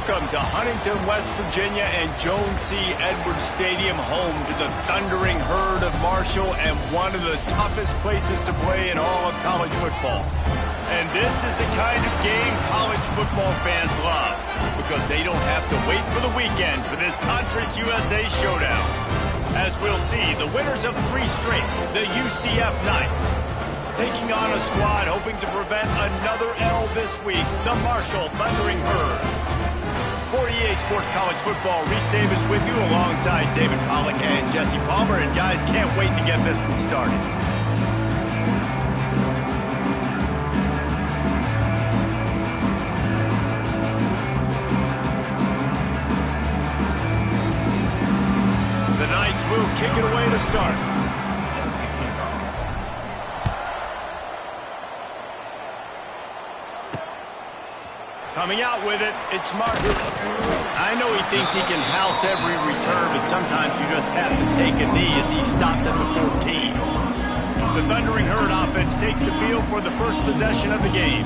Welcome to Huntington, West Virginia and Jones C. Edwards Stadium, home to the Thundering Herd of Marshall and one of the toughest places to play in all of college football. And this is the kind of game college football fans love because they don't have to wait for the weekend for this Conference USA showdown. As we'll see, the winners of 3 straight, the UCF Knights, taking on a squad hoping to prevent another L this week, the Marshall Thundering Herd. For EA Sports College Football, Reese Davis with you alongside David Pollack and Jesse Palmer. And guys, can't wait to get this one started. The Knights will kick it away to start. Coming out with it, it's Martin. I know he thinks he can house every return, but sometimes you just have to take a knee as he stopped at the 14. The Thundering Herd offense takes the field for the first possession of the game.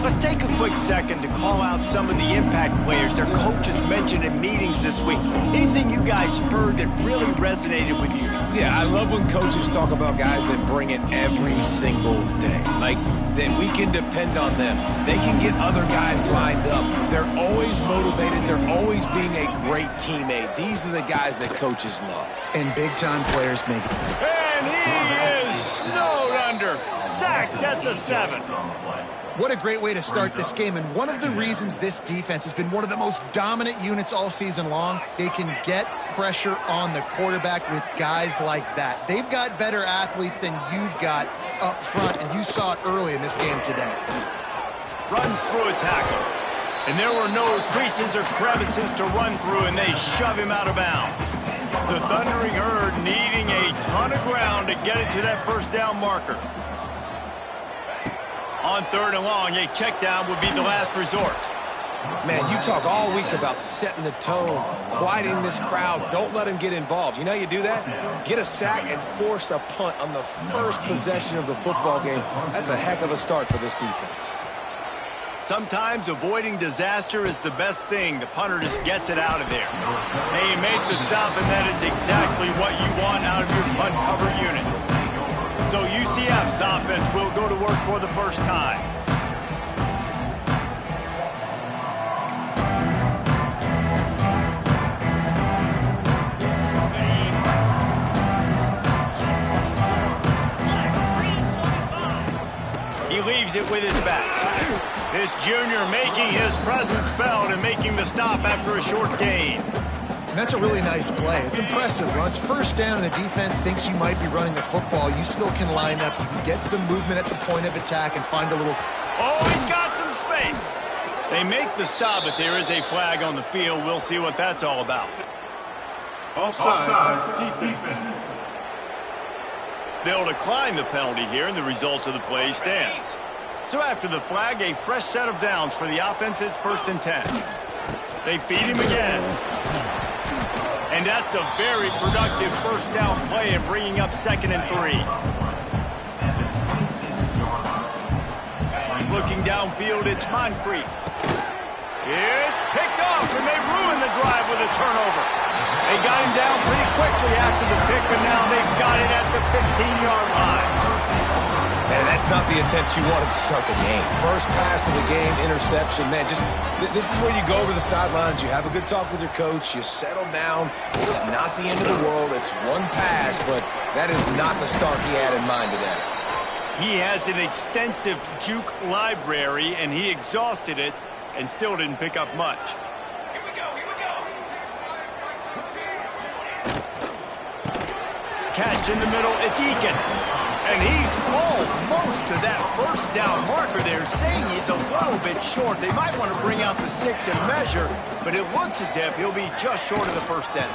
Let's take a quick second to call out some of the impact players their coaches mentioned in meetings this week. Anything you guys heard that really resonated with you? Yeah, I love when coaches talk about guys that bring it every single day. Like, that we can depend on them. They can get other guys lined up. They're always motivated. They're always being a great teammate. These are the guys that coaches love. And big-time players make it. And he is snowed under, sacked at the 7. What a great way to start this game, and one of the reasons this defense has been one of the most dominant units all season long, they can get pressure on the quarterback with guys like that. They've got better athletes than you've got up front, and you saw it early in this game today. Runs through a tackle, and there were no creases or crevices to run through, and they shove him out of bounds. The Thundering Herd needing a ton of ground to get it to that first down marker. On 3rd and long, a check down would be the last resort. Man, you talk all week about setting the tone, quieting this crowd. Don't let them get involved. You know how you do that? Get a sack and force a punt on the first possession of the football game. That's a heck of a start for this defense. Sometimes avoiding disaster is the best thing. The punter just gets it out of there. They make the stop, and that is exactly what you want out of your punt cover unit. So UCF's offense will go to work for the first time. He leaves it with his back. This junior making his presence felt and making the stop after a short gain. That's a really nice play. It's impressive. When it's first down and the defense thinks you might be running the football, you still can line up. You can get some movement at the point of attack and find a little... Oh, he's got some space. They make the stop, but there is a flag on the field. We'll see what that's all about. Offside, defense. They'll decline the penalty here, and the result of the play stands. So after the flag, a fresh set of downs for the offense. It's 1st and 10. They feed him again. And that's a very productive first down play in bringing up 2nd and 3. Looking downfield, it's Moncrief. It's picked off, and they ruin the drive with a turnover. They got him down pretty quickly after the pick, but now they've got it at the 15-yard line. Man, that's not the attempt you wanted to start the game. First pass of the game, interception. Man, just this is where you go over the sidelines. You have a good talk with your coach. You settle down. It's not the end of the world. It's one pass, but that is not the start he had in mind today. He has an extensive juke library, and he exhausted it and still didn't pick up much. Here we go, here we go. Catch in the middle, it's Eakin. And he's called most of that first down marker there, saying he's a little bit short. They might want to bring out the sticks and measure, but it looks as if he'll be just short of the first down.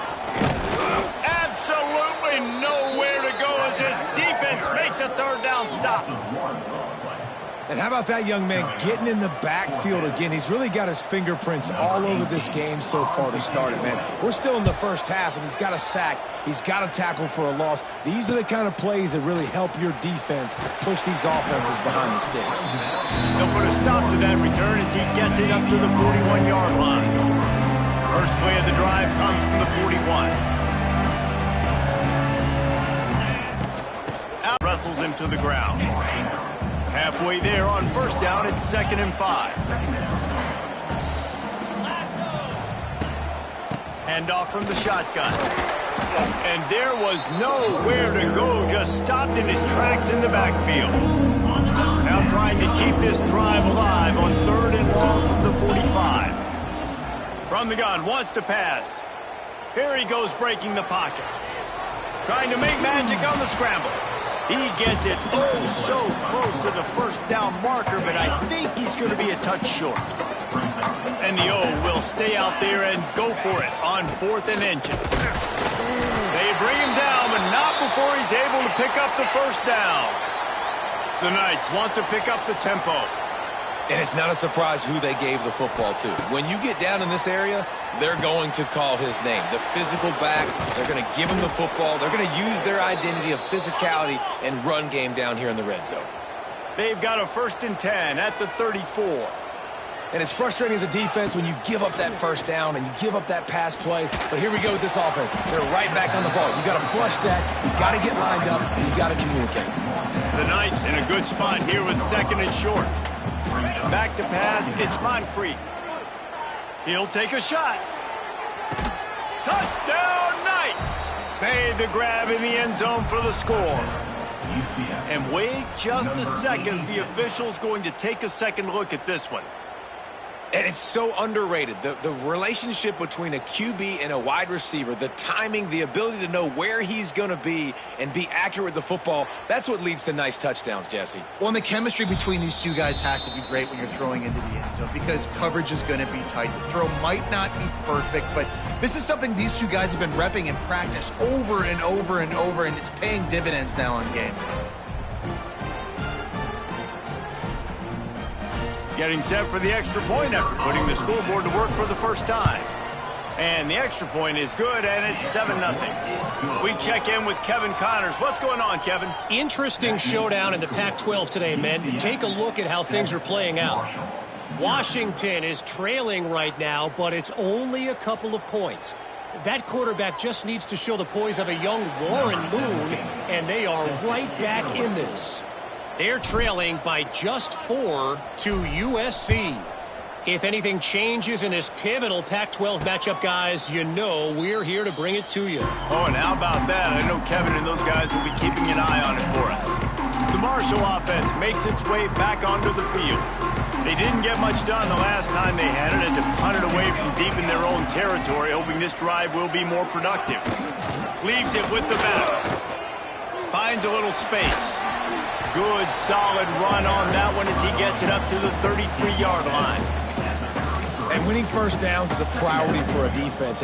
Absolutely nowhere to go as this defense makes a 3rd down stop. And how about that young man getting in the backfield again? He's really got his fingerprints all over this game so far to start it, man. We're still in the first half, and he's got a sack. He's got a tackle for a loss. These are the kind of plays that really help your defense push these offenses behind the sticks. They'll put a stop to that return as he gets it up to the 41-yard line. First play of the drive comes from the 41. Out wrestles him to the ground. Halfway there on first down, it's 2nd and 5. Handoff from the shotgun. And there was nowhere to go, just stopped in his tracks in the backfield. Now trying to keep this drive alive on 3rd and long from the 45. From the gun, wants to pass. Here he goes breaking the pocket. Trying to make magic on the scramble. He gets it so close to the first down marker, but I think he's going to be a touch short. And the O will stay out there and go for it on 4th and inches. They bring him down, but not before he's able to pick up the first down. The Knights want to pick up the tempo. And it's not a surprise who they gave the football to. When you get down in this area, they're going to call his name. The physical back, they're going to give him the football. They're going to use their identity of physicality and run game down here in the red zone. They've got a 1st and 10 at the 34. And it's frustrating as a defense when you give up that first down and you give up that pass play. But here we go with this offense. They're right back on the ball. You got to flush that. You got to get lined up. And you got to communicate. The Knights in a good spot here with 2nd and short. Back to pass, it's Moncrief. He'll take a shot. Touchdown, Knights! Made the grab in the end zone for the score. And wait just a second, the official's going to take a second look at this one. And it's so underrated. The relationship between a QB and a wide receiver, the timing, the ability to know where he's going to be and be accurate with the football, that's what leads to nice touchdowns, Jesse. Well, and the chemistry between these two guys has to be great when you're throwing into the end zone because coverage is going to be tight. The throw might not be perfect, but this is something these two guys have been repping in practice over and over and over, and it's paying dividends now on game. Getting set for the extra point after putting the scoreboard to work for the first time. And the extra point is good, and it's 7-0. We check in with Kevin Connors. What's going on, Kevin? Interesting showdown in the Pac-12 today, men. Take a look at how things are playing out. Washington is trailing right now, but it's only a couple of points. That quarterback just needs to show the poise of a young Warren Moon, and they are right back in this. They're trailing by just 4 to USC. If anything changes in this pivotal Pac-12 matchup, guys, you know we're here to bring it to you. Oh, and how about that? I know Kevin and those guys will be keeping an eye on it for us. The Marshall offense makes its way back onto the field. They didn't get much done the last time they had it, and to punt it away from deep in their own territory, hoping this drive will be more productive. Leaves it with the back. Finds a little space. Good, solid run on that one as he gets it up to the 33-yard line. And winning first downs is a priority for a defense.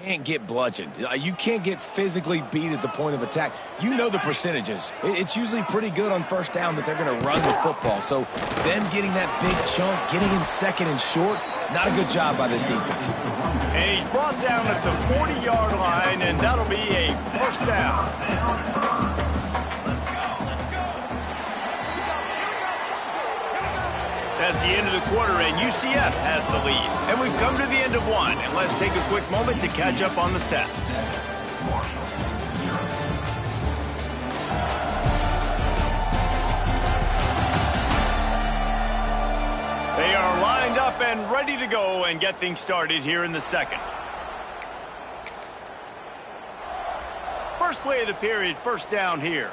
Can't get bludgeoned. You can't get physically beat at the point of attack. You know the percentages. It's usually pretty good on first down that they're going to run the football. So them getting that big chunk, getting in second and short, not a good job by this defense. And he's brought down at the 40-yard line, and that'll be a first down. That's the end of the quarter, and UCF has the lead. And we've come to the end of one, and let's take a quick moment to catch up on the stats. They are lined up and ready to go and get things started here in the second. First play of the period, first down here.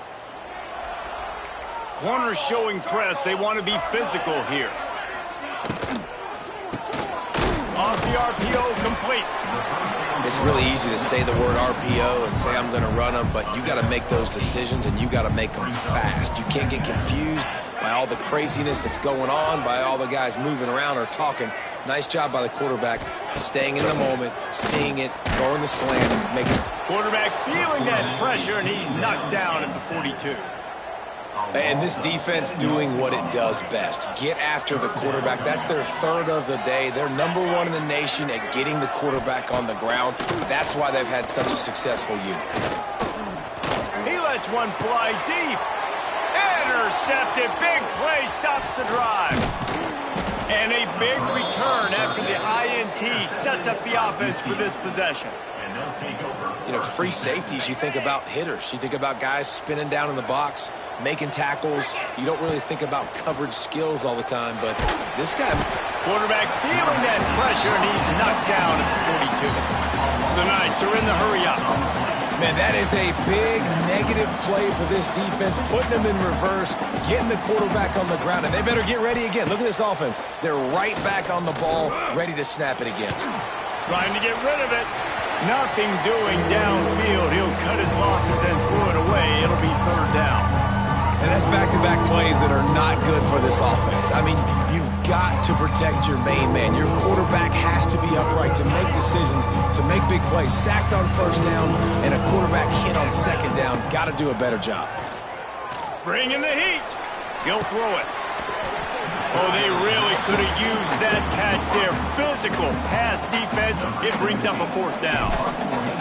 Corners showing press. They want to be physical here. Off the RPO, complete. It's really easy to say the word RPO and say I'm going to run them, but you got to make those decisions and you got to make them fast. You can't get confused by all the craziness that's going on, by all the guys moving around or talking. Nice job by the quarterback, staying in the moment, seeing it, throwing the slant, making. Quarterback feeling that pressure, and he's knocked down at the 42. And this defense doing what it does best. Get after the quarterback. That's their third of the day. They're #1 in the nation at getting the quarterback on the ground. That's why they've had such a successful unit. He lets one fly deep. Intercepted. Big play stops the drive. And a big return after the INT sets up the offense for this possession. You know, free safeties, you think about hitters. You think about guys spinning down in the box, making tackles. You don't really think about coverage skills all the time, but this guy. Quarterback feeling that pressure, and he's knocked down at the 42. The Knights are in the hurry-up. Man, that is a big negative play for this defense, putting them in reverse, getting the quarterback on the ground, and they better get ready again. Look at this offense. They're right back on the ball, ready to snap it again. Trying to get rid of it. Nothing doing downfield. He'll cut his losses and throw it away. It'll be third down. And that's back-to-back plays that are not good for this offense. I mean, you've got to protect your main man. Your quarterback has to be upright to make decisions, to make big plays. Sacked on first down and a quarterback hit on second down. Got to do a better job. Bringing the heat. He'll throw it. Oh, they really could have used that catch there. Physical pass defense. It brings up a fourth down.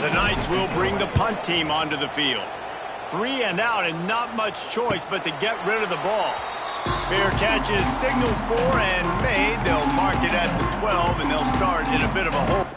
The Knights will bring the punt team onto the field. 3 and out, and not much choice but to get rid of the ball. Fair catch is signaled for and made. They'll mark it at the 12, and they'll start in a bit of a hole.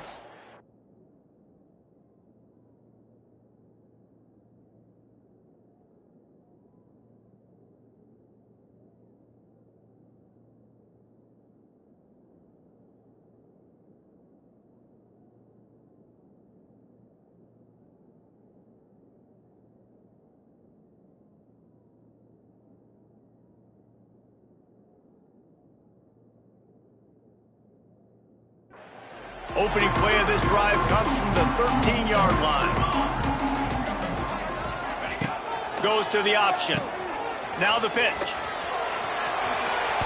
Opening play of this drive comes from the 13-yard line. Goes to the option. Now the pitch.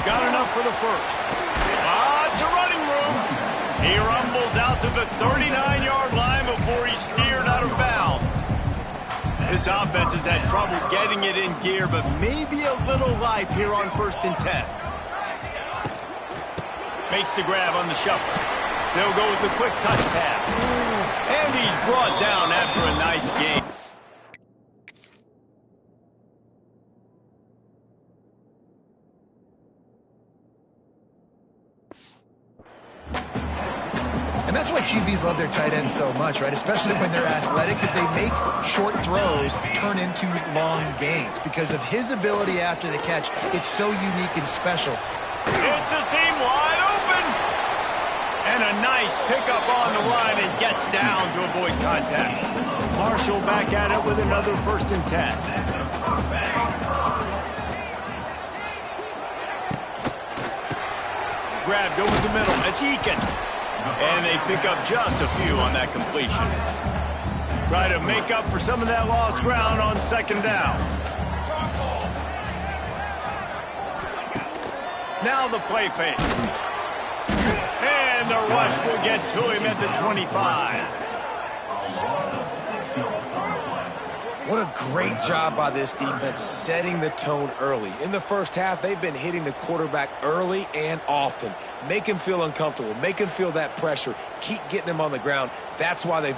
Got enough for the first. It's a running room. He rumbles out to the 39-yard line before he's steered out of bounds. This offense has had trouble getting it in gear, but maybe a little life here on 1st and 10. Makes the grab on the shuffle. They'll go with the quick touch pass. And he's brought down after a nice game. And that's why QBs love their tight ends so much, right? Especially when they're athletic, because they make short throws turn into long gains. Because of his ability after the catch, it's so unique and special. It's a seam wide open. And a nice pickup on the line and gets down to avoid contact. Marshall back at it with another 1st and 10. Grabbed over the middle. It's Eakin. And they pick up just a few on that completion. Try to make up for some of that lost ground on 2nd down. Now the play fake. And the rush will get to him at the 25. What a great job by this defense setting the tone early. In the first half, they've been hitting the quarterback early and often. Make him feel uncomfortable. Make him feel that pressure. Keep getting him on the ground. That's why they...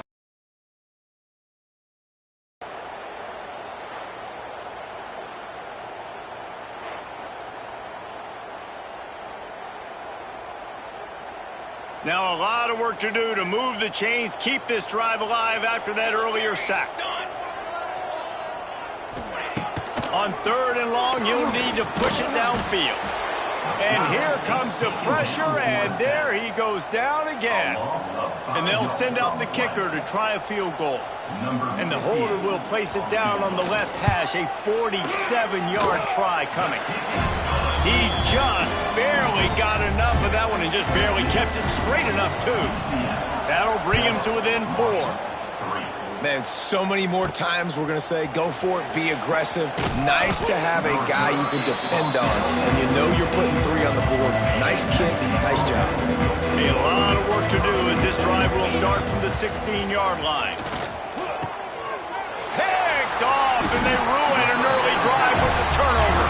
Now a lot of work to do to move the chains, keep this drive alive after that earlier sack. On 3rd and long, you'll need to push it downfield. And here comes the pressure, and there he goes down again. And they'll send out the kicker to try a field goal. And the holder will place it down on the left hash, a 47-yard try coming. He just barely got enough of that one and just barely kept it straight enough, too. That'll bring him to within 4. Man, so many more times we're going to say, go for it, be aggressive. Nice to have a guy you can depend on, and you know you're putting 3 on the board. Nice kick, nice job. A lot of work to do as this drive will start from the 16-yard line. Picked off, and they ruin an early drive with the turnover.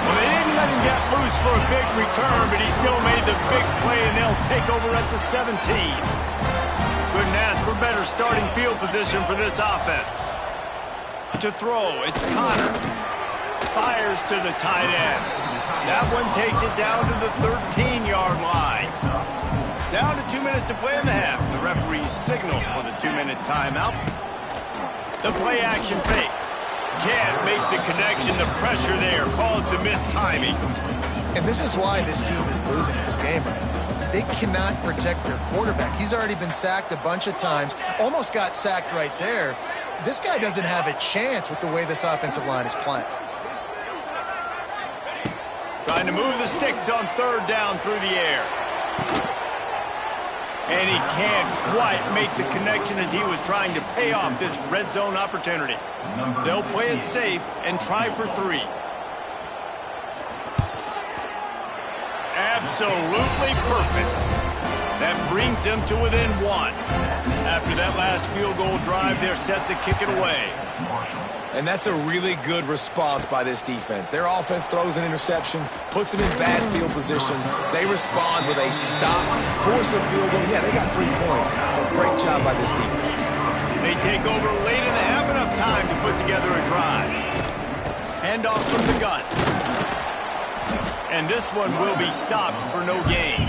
Well, they didn't let him get loose for a big return, but he still made the big play, and they'll take over at the 17. Couldn't ask for better starting field position for this offense. To throw, it's Connor. Fires to the tight end. That one takes it down to the 13-yard line. Down to 2 minutes to play in the half. The referee's signal for the 2-minute timeout. The play action fake. Can't make the connection. The pressure there caused the missed timing. And this is why this team is losing this game right now. They cannot protect their quarterback. He's already been sacked a bunch of times. Almost got sacked right there. This guy doesn't have a chance with the way this offensive line is playing. Trying to move the sticks on 3rd down through the air. And he can't quite make the connection as he was trying to pay off this red zone opportunity. They'll play it safe and try for 3. Absolutely perfect. That brings them to within 1. After that last field goal drive, they're set to kick it away. And that's a really good response by this defense. Their offense throws an interception, puts them in bad field position. They respond with a stop, force a field goal. Yeah, they got 3 points. But great job by this defense. They take over late in the half, enough time to put together a drive. Handoff from the gun. And this one will be stopped for no gain.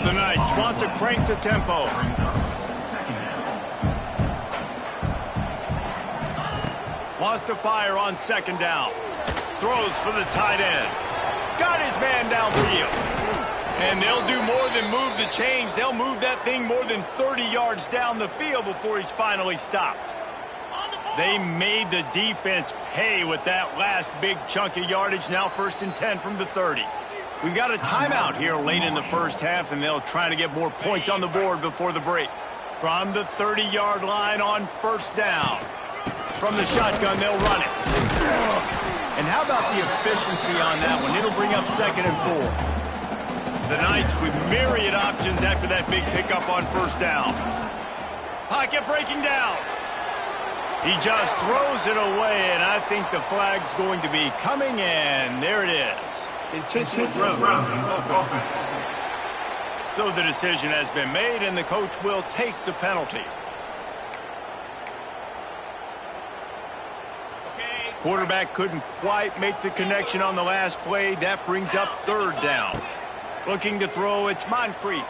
The Knights want to crank the tempo. Wants to fire on 2nd down. Throws for the tight end. Got his man downfield. And they'll do more than move the chains. They'll move that thing more than 30 yards down the field before he's finally stopped. They made the defense pay with that last big chunk of yardage. Now 1st and 10 from the 30. We've got a timeout here late in the first half, and they'll try to get more points on the board before the break. From the 30-yard line on 1st down. From the shotgun, they'll run it. And how about the efficiency on that one? It'll bring up 2nd and 4. The Knights with myriad options after that big pickup on 1st down. Pocket breaking down. He just throws it away, and I think the flag's going to be coming in. There it is. Intentional grounding. So the decision has been made, and the coach will take the penalty. Quarterback couldn't quite make the connection on the last play. That brings up 3rd down. Looking to throw, it's Moncrief.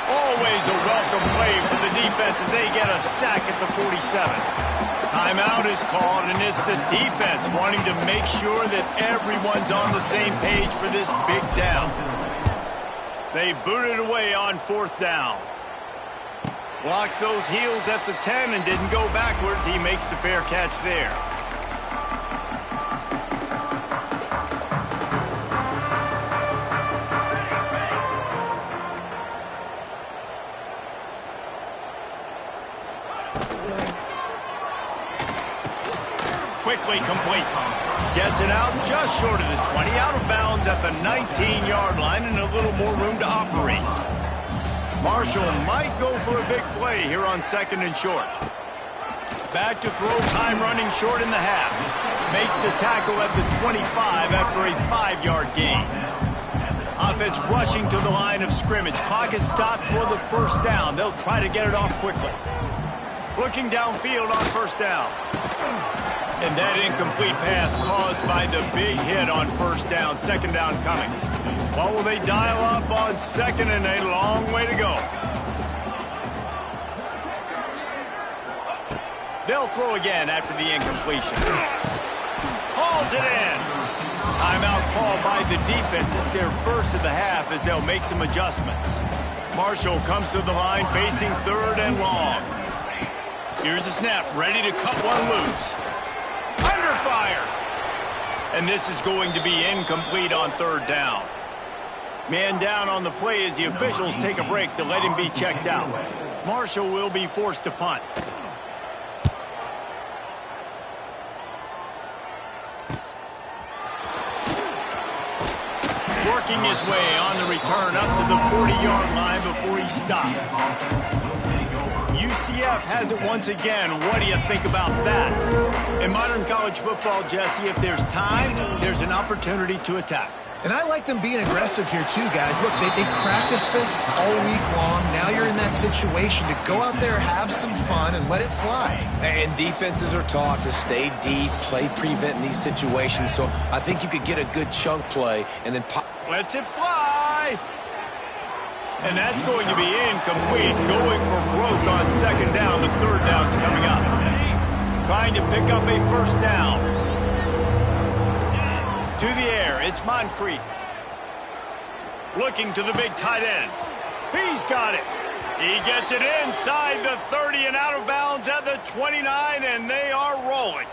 Always a welcome play for the defense as they get a sack at the 47. Timeout is called, and it's the defense wanting to make sure that everyone's on the same page for this big down. They booted away on 4th down. Blocked those heels at the 10 and didn't go backwards. He makes the fair catch there. Quickly complete. Gets it out just short of the 20, out of bounds at the 19-yard line, and a little more room to operate. Marshall might go for a big play here on 2nd and short. Back to throw, time running short in the half. Makes the tackle at the 25 after a 5-yard gain. Offense rushing to the line of scrimmage. Clock is stopped for the first down. They'll try to get it off quickly. Looking downfield on first down. And that incomplete pass caused by the big hit on first down. Second down coming. What will they dial up on second, and a long way to go. They'll throw again after the incompletion. Hauls it in. Timeout call by the defense. It's their first of the half as they'll make some adjustments. Marshall comes to the line facing third and long. Here's the snap, ready to cut one loose. Under fire. And this is going to be incomplete on third down. Man down on the play as the officials take a break to let him be checked out. Marshall will be forced to punt. Working his way on the return up to the 40-yard line before he stopped. UCF has it once again. What do you think about that? In modern college football, Jesse, if there's time, there's an opportunity to attack. And I like them being aggressive here too, guys. Look, they practice this all week long. Now you're in that situation to go out there, have some fun, and let it fly. And defenses are taught to stay deep, play prevent in these situations. So I think you could get a good chunk play and then pop. Lets it fly. And that's going to be incomplete. Going for broke on second down. The third down's coming up. Trying to pick up a first down. To the air, it's Moncrief. Looking to the big tight end. He's got it. He gets it inside the 30 and out of bounds at the 29, and they are rolling.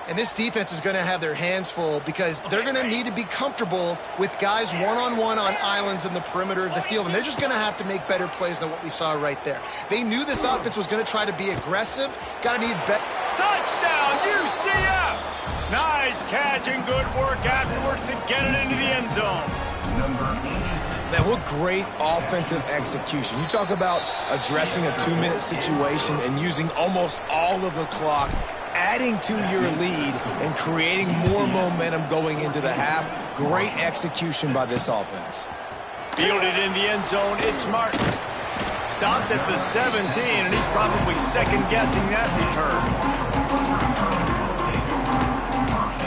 And this defense is going to have their hands full because they're going to need to be comfortable with guys one-on-one on islands in the perimeter of the field, and they're just going to have to make better plays than what we saw right there. They knew this offense was going to try to be aggressive. Got to need better. Touchdown, UCF! Nice catch and good work afterwards to get it into the end zone. Man, what great offensive execution. You talk about addressing a 2-minute situation and using almost all of the clock, adding to your lead and creating more momentum going into the half. Great execution by this offense. Fielded in the end zone, it's Martin. Stopped at the 17, and he's probably second-guessing that return.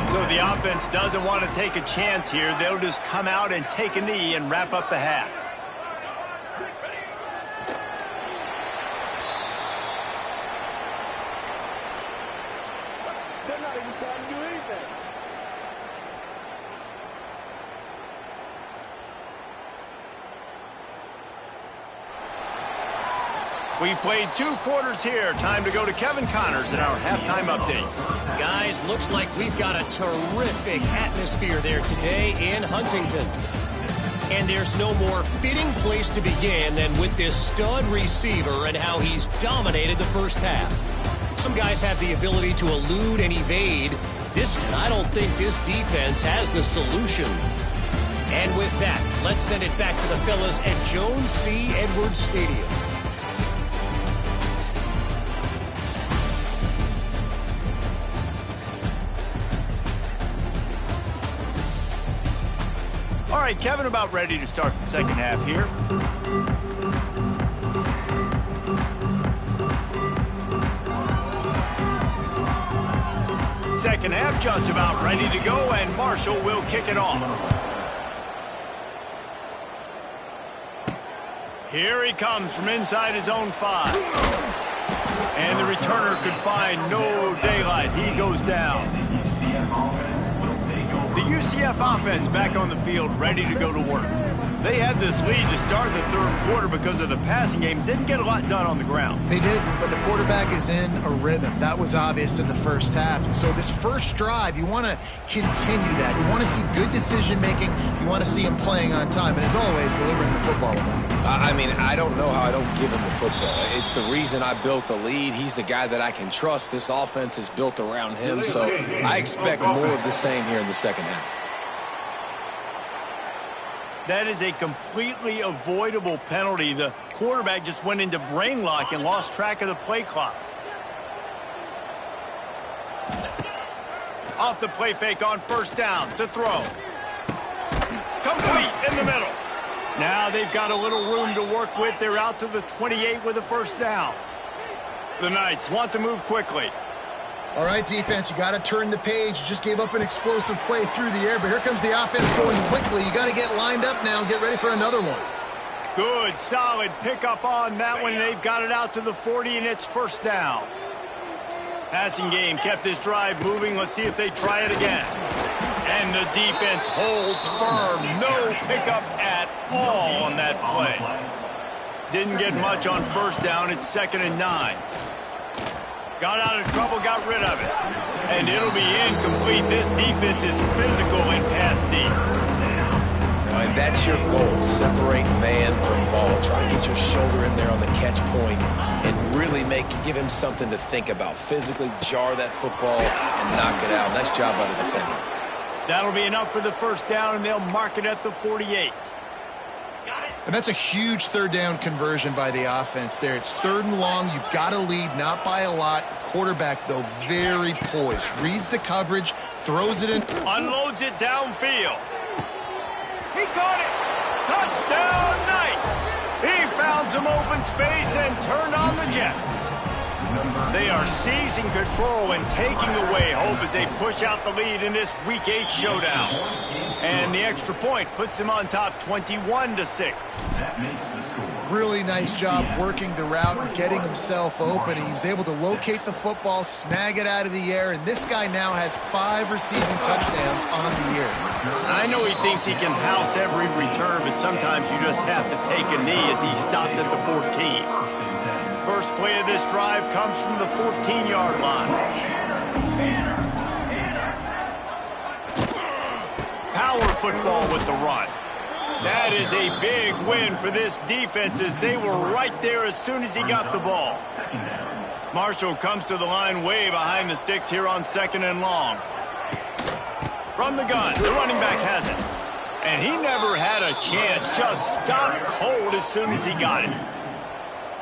So the offense doesn't want to take a chance here. They'll just come out and take a knee and wrap up the half. They're not even trying to do anything. We've played 2 quarters here. Time to go to Kevin Connors in our halftime update. Guys, looks like we've got a terrific atmosphere there today in Huntington. And there's no more fitting place to begin than with this stud receiver and how he's dominated the first half. Some guys have the ability to elude and evade. I don't think this defense has the solution. And with that, let's send it back to the fellas at Jones C. Edwards Stadium. All right, Kevin, about ready to start the second half here. Second half just about ready to go, and Marshall will kick it off. Here he comes from inside his own 5. And the returner could find no daylight. He goes down. The UCF offense back on the field, ready to go to work. They had this lead to start the third quarter because of the passing game. Didn't get a lot done on the ground. They did, but the quarterback is in a rhythm. That was obvious in the first half. And so this first drive, you want to continue that. You want to see good decision-making. You want to see him playing on time. And as always, delivering the football. I mean, I don't know how I don't give him the football. It's the reason I built the lead. He's the guy that I can trust. This offense is built around him. So I expect more of the same here in the second half. That is a completely avoidable penalty. The quarterback just went into brain lock and lost track of the play clock. Off the play fake on first down to throw. Complete in the middle. Now they've got a little room to work with. They're out to the 28 with a first down. The Knights want to move quickly. All right, defense, you got to turn the page. You just gave up an explosive play through the air, but here comes the offense going quickly. You got to get lined up now and get ready for another one. Good, solid pickup on that one. They've got it out to the 40, and it's first down. Passing game kept this drive moving. Let's see if they try it again. And the defense holds firm. No pickup at all on that play. Didn't get much on first down. It's 2nd and 9. Got out of trouble, got rid of it. And it'll be incomplete. This defense is physical and pass deep. And that's your goal. Separate man from ball. Try and get your shoulder in there on the catch point and really give him something to think about. Physically jar that football and knock it out. Nice job by the defender. That'll be enough for the first down, and they'll mark it at the 48. And that's a huge third down conversion by the offense there. It's 3rd and long. You've got to lead, not by a lot. Quarterback, though, very poised. Reads the coverage, throws it in. Unloads it downfield. He caught it. Touchdown, Knights. He found some open space and turned on the Jets. They are seizing control and taking away hope as they push out the lead in this Week 8 showdown. And the extra point puts them on top 21-6. Really nice job working the route and getting himself open. He was able to locate the football, snag it out of the air, and this guy now has 5 receiving touchdowns on the year. I know he thinks he can house every return, but sometimes you just have to take a knee as he stopped at the 14. First play of this drive comes from the 14-yard line. Power football with the run. That is a big win for this defense as they were right there as soon as he got the ball. Marshall comes to the line way behind the sticks here on 2nd and long. From the gun, the running back has it. And he never had a chance, just stopped cold as soon as he got it.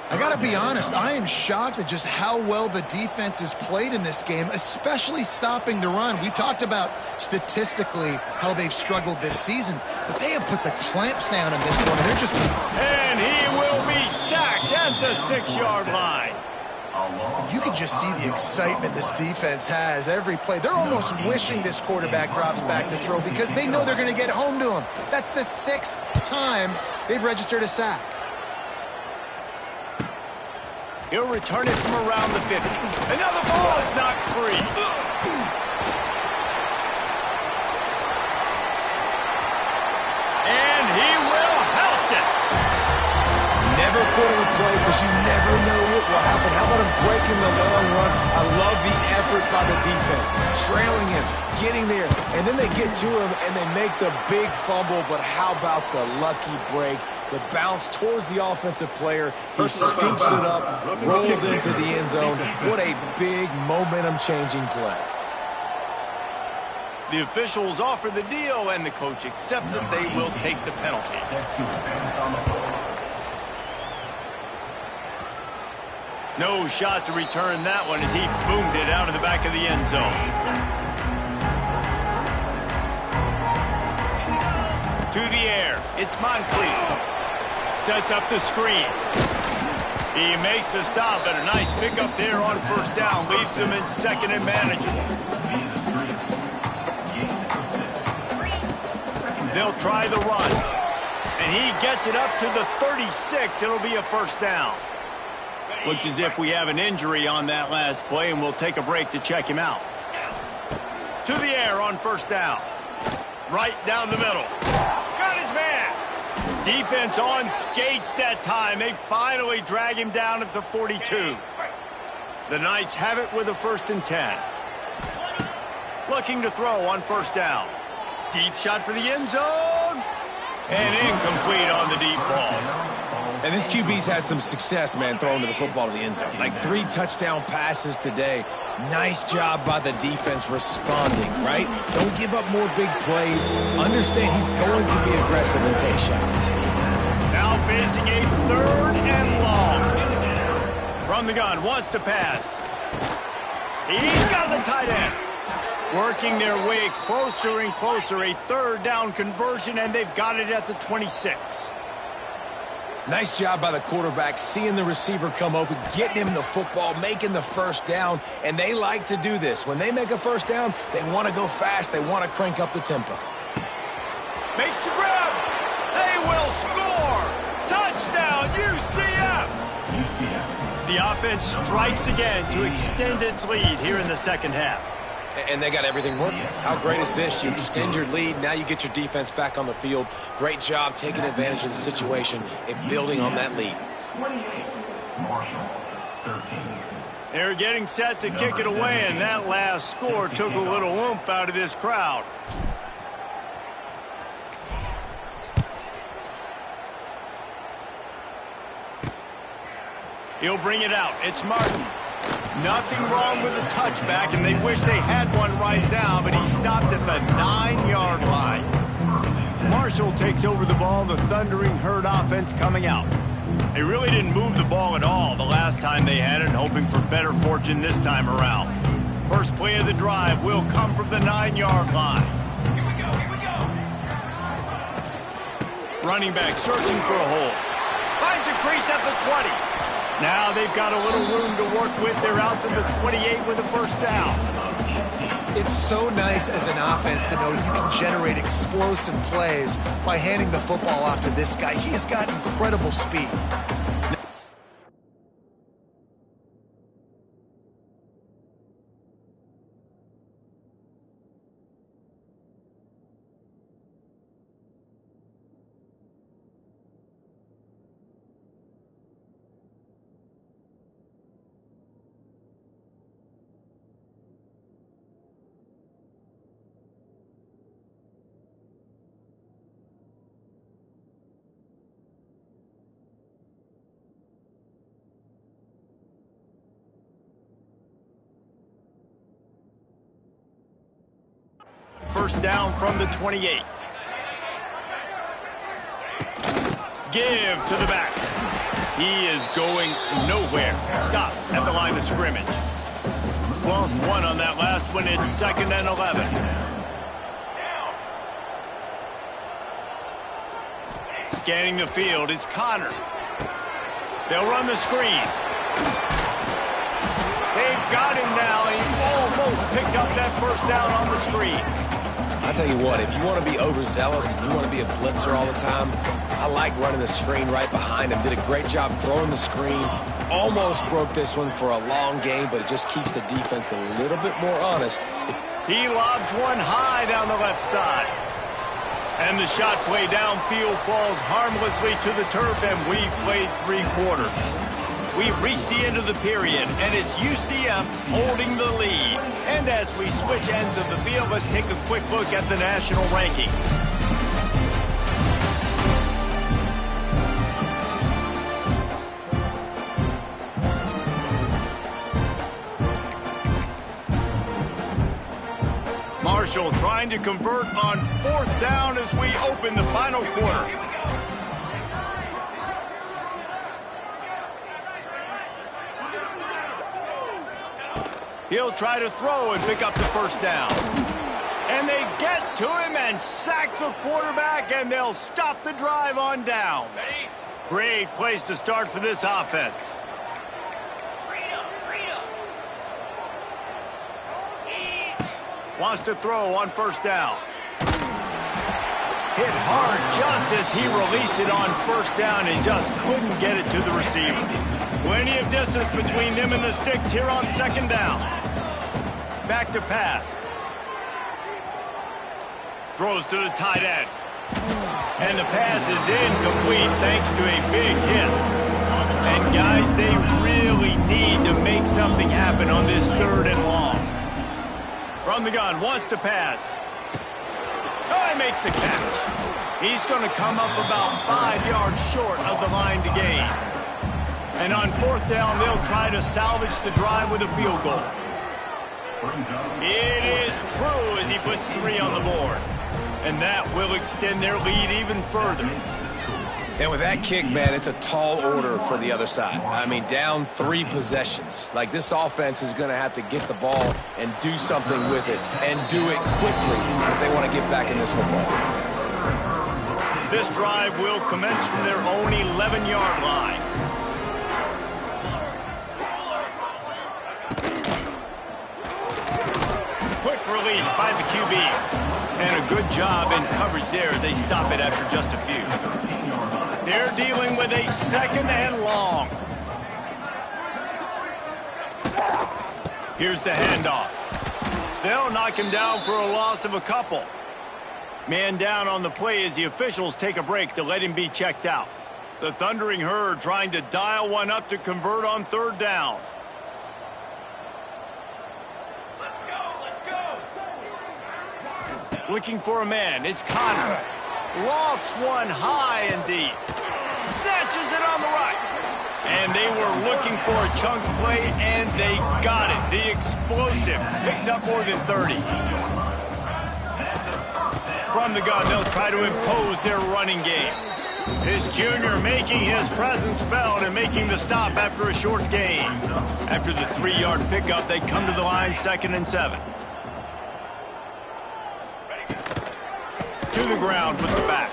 I got to be honest, I am shocked at just how well the defense has played in this game, especially stopping the run. We talked about statistically how they've struggled this season, but they have put the clamps down in this one. They're just... And he will be sacked at the 6-yard line. You can just see the excitement this defense has every play. They're almost wishing this quarterback drops back to throw because they know they're going to get home to him. That's the 6th time they've registered a sack. He'll return it from around the 50. Another ball is knocked free. And he will house it. Never quit on a play because you never know what will happen. How about him breaking the long run? I love the effort by the defense. Trailing him, getting there, and then they get to him and they make the big fumble. But how about the lucky break? The bounce towards the offensive player. He scoops it up, rolls into the end zone. What a big momentum-changing play. The officials offer the deal, and the coach accepts it. They will take the penalty. No shot to return that one as he boomed it out of the back of the end zone. To the air, it's Moncrief. Sets up the screen. He makes the stop, and a nice pickup there on first down. Leaves him in 2nd and manageable. They'll try the run. And he gets it up to the 36. It'll be a first down. Looks as if we have an injury on that last play, and we'll take a break to check him out. To the air on first down. Right down the middle. Got his man. Defense on skates that time. They finally drag him down at the 42. The Knights have it with a 1st and 10. Looking to throw on first down. Deep shot for the end zone. And incomplete on the deep ball. And this QB's had some success, man, throwing to the football to the end zone. Like 3 touchdown passes today. Nice job by the defense responding, right? Don't give up more big plays. Understand he's going to be aggressive and take shots. Now facing a 3rd and long. From the gun, wants to pass. He's got the tight end. Working their way closer and closer. A third down conversion, and they've got it at the 26. Nice job by the quarterback, seeing the receiver come open, getting him the football, making the first down, and they like to do this. When they make a first down, they want to go fast. They want to crank up the tempo. Makes the grab. They will score. Touchdown, UCF. The offense strikes again to extend its lead here in the second half. And they got everything working. How great is this? You extend your lead. Now you get your defense back on the field. Great job taking advantage of the situation and building on that lead. 28, Marshall, 13. They're getting set to kick it away, and that last score took a little oomph out of this crowd. He'll bring it out. It's Martin. Nothing wrong with the touchback, and they wish they had one right now, but he stopped at the 9-yard line. Marshall takes over the ball, the Thundering Herd offense coming out. They really didn't move the ball at all the last time they had it, hoping for better fortune this time around. First play of the drive will come from the 9-yard line. Here we go. Running back searching for a hole. Finds a crease at the 20. Now they've got a little room to work with. They're out to the 28 with a first down. It's so nice as an offense to know you can generate explosive plays by handing the football off to this guy. He has got incredible speed. First down from the 28. Give to the back. He is going nowhere. Stop at the line of scrimmage. Lost one on that last one. It's 2nd and 11. Scanning the field, it's Connor. They'll run the screen. They've got him now. He almost picked up that first down on the screen. I'll tell you what, if you want to be overzealous and you want to be a blitzer all the time, I like running the screen right behind him. Did a great job throwing the screen. Almost broke this one for a long game, but it just keeps the defense a little bit more honest. He lobs one high down the left side. And the shot play downfield falls harmlessly to the turf, and we've played 3 quarters. We've reached the end of the period, and it's UCF holding the lead. And as we switch ends of the field, let's take a quick look at the national rankings. Marshall trying to convert on 4th down as we open the final quarter. He'll try to throw and pick up the first down. And they get to him and sack the quarterback, and they'll stop the drive on downs. Great place to start for this offense. Wants to throw on 1st down. Hit hard just as he released it on 1st down and just couldn't get it to the receiver. Plenty of distance between them and the sticks here on 2nd down. Back to pass. Throws to the tight end. And the pass is incomplete thanks to a big hit. And guys, they really need to make something happen on this 3rd and long. From the gun, wants to pass. Oh, he makes the catch. He's going to come up about 5 yards short of the line to gain. And on 4th down, they'll try to salvage the drive with a field goal. It is true as he puts 3 on the board. And that will extend their lead even further. And with that kick, man, it's a tall order for the other side. I mean, down 3 possessions. Like, this offense is going to have to get the ball and do something with it, and do it quickly if they want to get back in this football game. This drive will commence from their own 11-yard line. Quick release by the QB. And a good job in coverage there as they stop it after just a few. They're dealing with a 2nd and long. Here's the handoff. They'll knock him down for a loss of a couple. Man down on the play as the officials take a break to let him be checked out. The Thundering Herd trying to dial one up to convert on 3rd down. Looking for a man. It's Connor. Lofts one high and deep. Snatches it on the right. And they were looking for a chunk play, and they got it. The explosive picks up more than 30. From the gun, they'll try to impose their running game. This junior making his presence felt and making the stop after a short gain. After the 3-yard pickup, they come to the line 2nd and 7. To the ground with the back.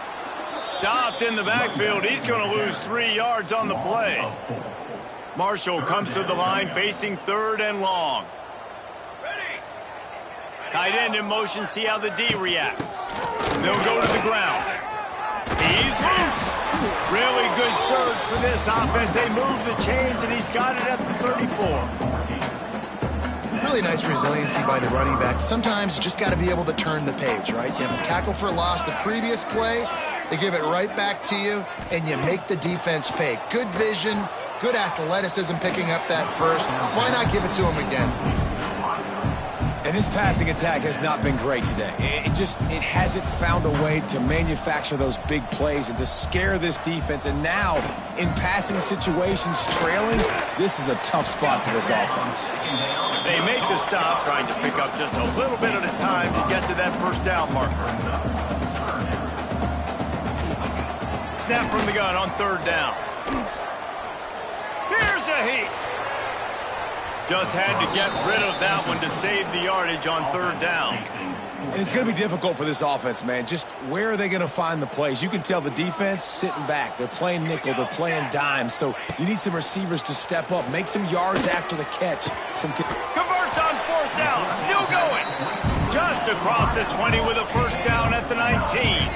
Stopped in the backfield. He's going to lose 3 yards on the play. Marshall comes to the line facing 3rd and long. Tight end in motion. See how the D reacts. They'll go to the ground. He's loose. Really good surge for this offense. They move the chains, and he's got it at the 34. Really nice resiliency by the running back. Sometimes you just got to be able to turn the page, right? You have a tackle for loss the previous play, they give it right back to you, and you make the defense pay. Good vision, good athleticism picking up that first. Why not give it to him again? And this passing attack has not been great today. It hasn't found a way to manufacture those big plays and to scare this defense. And now, in passing situations, trailing, this is a tough spot for this offense. They make the stop, trying to pick up just a little bit at a time to get to that 1st down marker. Snap from the gun on 3rd down. Here's a heat. Just had to get rid of that one to save the yardage on 3rd down. And it's going to be difficult for this offense, man. Just where are they going to find the plays? You can tell the defense sitting back. They're playing nickel. They're playing dime. So you need some receivers to step up, make some yards after the catch. Converts on 4th down. Still going. Just across the 20 with a 1st down at the 19.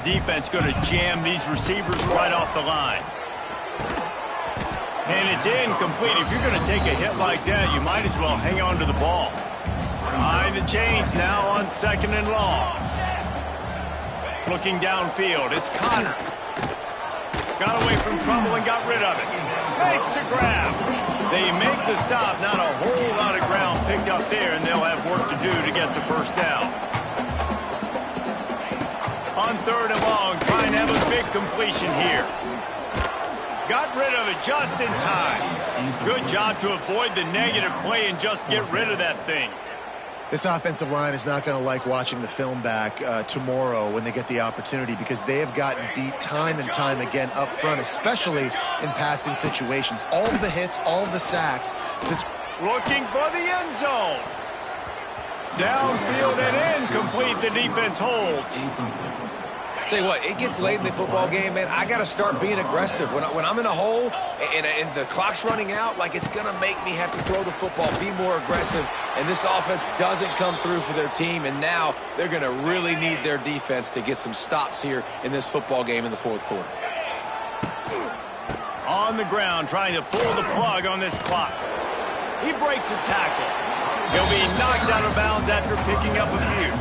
Defense going to jam these receivers right off the line. And it's incomplete. If you're going to take a hit like that, you might as well hang on to the ball. Behind the chains now on 2nd and long. Looking downfield, it's Connor. Got away from trouble and got rid of it. Makes the grab. They make the stop. Not a whole lot of ground picked up there, and they'll have work to do to get the 1st down. On 3rd and long, trying to have a big completion here. Got rid of it just in time. Good job to avoid the negative play and just get rid of that thing. This offensive line is not going to like watching the film back tomorrow when they get the opportunity, because they have gotten beat time and time again up front, especially in passing situations. All of the hits, all of the sacks. Looking for the end zone. Downfield and incomplete. The defense holds. Tell you what, it gets late in the football game, man. I got to start being aggressive. When I'm in a hole and the clock's running out, like, it's going to make me have to throw the football, be more aggressive. And this offense doesn't come through for their team, and now they're going to really need their defense to get some stops here in this football game in the 4th quarter. On the ground, trying to pull the plug on this clock. He breaks a tackle. He'll be knocked out of bounds after picking up a few.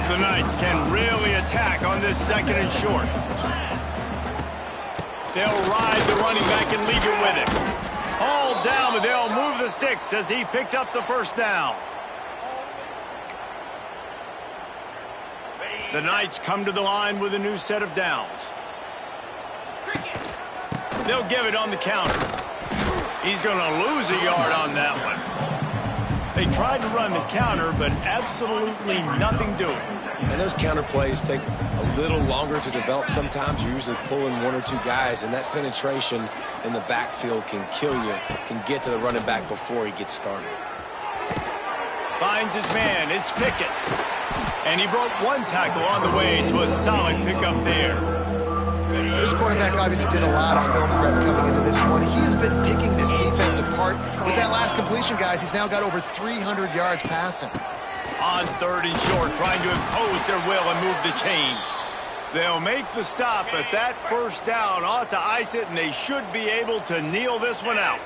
The Knights can really attack on this 2nd and short. They'll ride the running back and leave it with him. All down, but they'll move the sticks as he picks up the 1st down. The Knights come to the line with a new set of downs. They'll give it on the counter. He's going to lose a yard on that one. They tried to run the counter, but absolutely nothing doing. And those counter plays take a little longer to develop sometimes. You're usually pulling one or two guys, and that penetration in the backfield can kill you, can get to the running back before he gets started. Finds his man. It's Pickett. And he broke one tackle on the way to a solid pickup there. This quarterback obviously did a lot of film prep coming into this one. He has been picking this defense apart. With that last completion, guys, he's now got over 300 yards passing. On 3rd and short, trying to impose their will and move the chains. They'll make the stop, but that first down ought to ice it, and they should be able to kneel this one out.